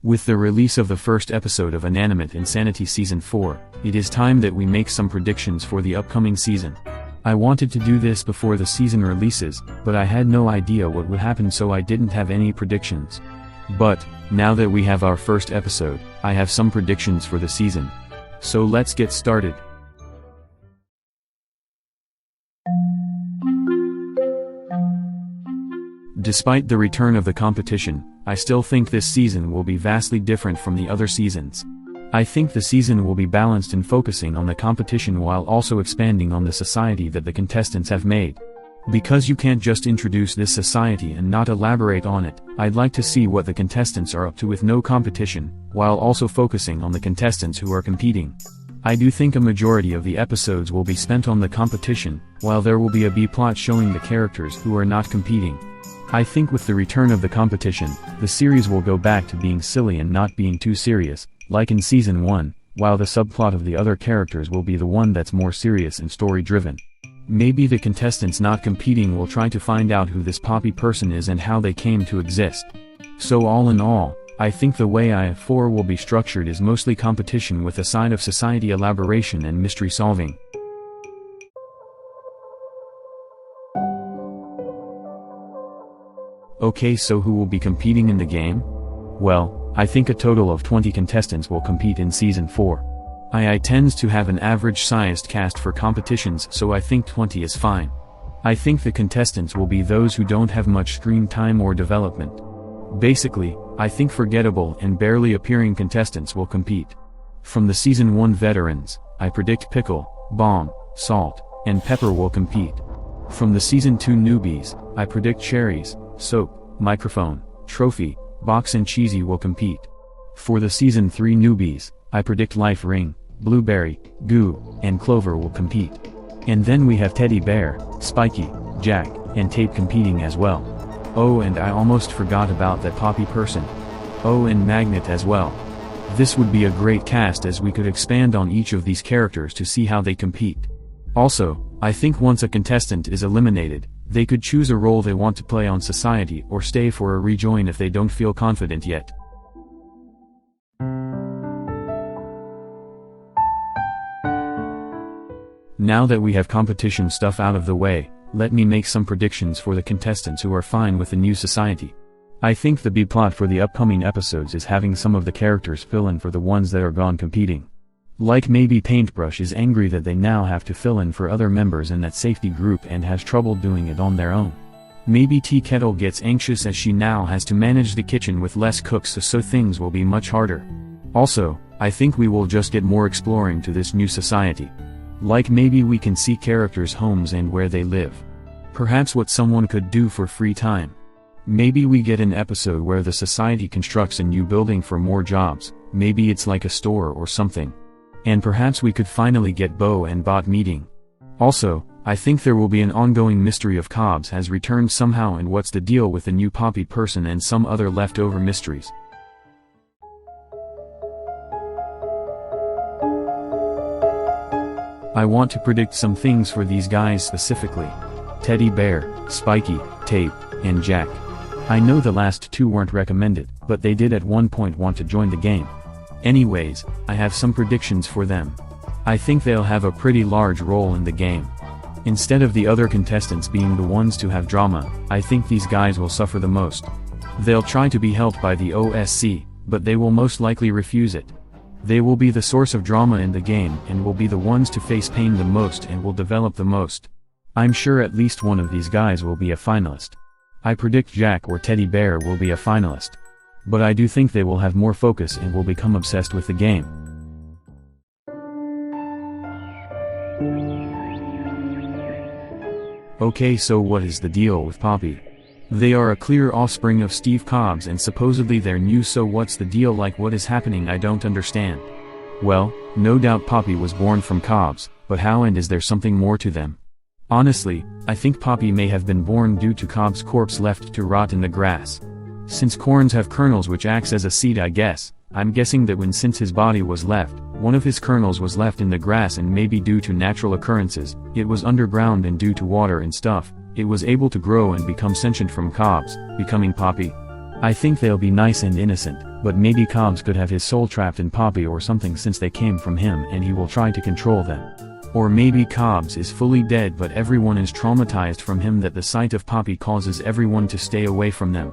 With the release of the first episode of Inanimate Insanity Season 4, it is time that we make some predictions for the upcoming season. I wanted to do this before the season releases, but I had no idea what would happen, so I didn't have any predictions. But, now that we have our first episode, I have some predictions for the season. So let's get started. Despite the return of the competition, I still think this season will be vastly different from the other seasons. I think the season will be balanced in focusing on the competition while also expanding on the society that the contestants have made. Because you can't just introduce this society and not elaborate on it, I'd like to see what the contestants are up to with no competition, while also focusing on the contestants who are competing. I do think a majority of the episodes will be spent on the competition, while there will be a B-plot showing the characters who are not competing. I think with the return of the competition, the series will go back to being silly and not being too serious, like in Season 1, while the subplot of the other characters will be the one that's more serious and story-driven. Maybe the contestants not competing will try to find out who this Poppy person is and how they came to exist. So all in all, I think the way IF4 will be structured is mostly competition with a side of society elaboration and mystery solving. Okay, so who will be competing in the game? Well, I think a total of 20 contestants will compete in Season 4. II tends to have an average-sized cast for competitions, so I think 20 is fine. I think the contestants will be those who don't have much screen time or development. Basically, I think forgettable and barely appearing contestants will compete. From the Season 1 veterans, I predict Pickle, Bomb, Salt, and Pepper will compete. From the Season 2 newbies, I predict Cherries, Soap, Microphone, Trophy, Box and Cheesy will compete. For the Season 3 newbies, I predict Life Ring, Blueberry, Goo, and Clover will compete. And then we have Teddy Bear, Spiky, Jack, and Tape competing as well. Oh, and I almost forgot about that Poppy person. Oh, and Magnet as well. This would be a great cast as we could expand on each of these characters to see how they compete. Also, I think once a contestant is eliminated, they could choose a role they want to play on Society or stay for a rejoin if they don't feel confident yet. Now that we have competition stuff out of the way, let me make some predictions for the contestants who are fine with the new society. I think the B-plot for the upcoming episodes is having some of the characters fill in for the ones that are gone competing. Like maybe Paintbrush is angry that they now have to fill in for other members in that safety group and has trouble doing it on their own. Maybe Tea Kettle gets anxious as she now has to manage the kitchen with less cooks, so things will be much harder. Also, I think we will just get more exploring to this new society. Like maybe we can see characters' homes and where they live. Perhaps what someone could do for free time. Maybe we get an episode where the society constructs a new building for more jobs, maybe it's like a store or something. And perhaps we could finally get Bo and Bot meeting. Also, I think there will be an ongoing mystery of Cobbs has returned somehow and what's the deal with the new Poppy person and some other leftover mysteries. I want to predict some things for these guys specifically. Teddy Bear, Spiky, Tape, and Jack. I know the last two weren't recommended, but they did at one point want to join the game. Anyways, I have some predictions for them. I think they'll have a pretty large role in the game. Instead of the other contestants being the ones to have drama, I think these guys will suffer the most. They'll try to be helped by the OSC, but they will most likely refuse it. They will be the source of drama in the game and will be the ones to face pain the most and will develop the most. I'm sure at least one of these guys will be a finalist. I predict Jack or Teddy Bear will be a finalist. But I do think they will have more focus and will become obsessed with the game. Okay, so what is the deal with Poppy? They are a clear offspring of Steve Cobbs and supposedly they're new, so what's the deal? Like, what is happening? I don't understand. Well, no doubt Poppy was born from Cobbs, but how, and is there something more to them? Honestly, I think Poppy may have been born due to Cobb's corpse left to rot in the grass. Since corns have kernels which acts as a seed, I guess, I'm guessing that since his body was left, one of his kernels was left in the grass, and maybe due to natural occurrences, it was underground, and due to water and stuff, it was able to grow and become sentient from Cobbs, becoming Poppy. I think they'll be nice and innocent, but maybe Cobbs could have his soul trapped in Poppy or something since they came from him and he will try to control them. Or maybe Cobbs is fully dead but everyone is traumatized from him that the sight of Poppy causes everyone to stay away from them.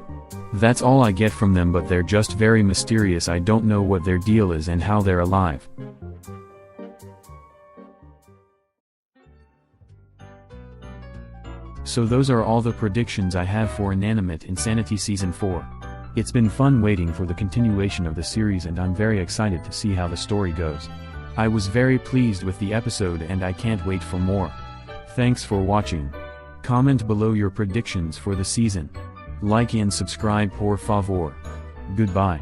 That's all I get from them, but they're just very mysterious. I don't know what their deal is and how they're alive. So those are all the predictions I have for Inanimate Insanity Season 4. It's been fun waiting for the continuation of the series and I'm very excited to see how the story goes. I was very pleased with the episode and I can't wait for more. Thanks for watching. Comment below your predictions for the season. Like and subscribe por favor. Goodbye.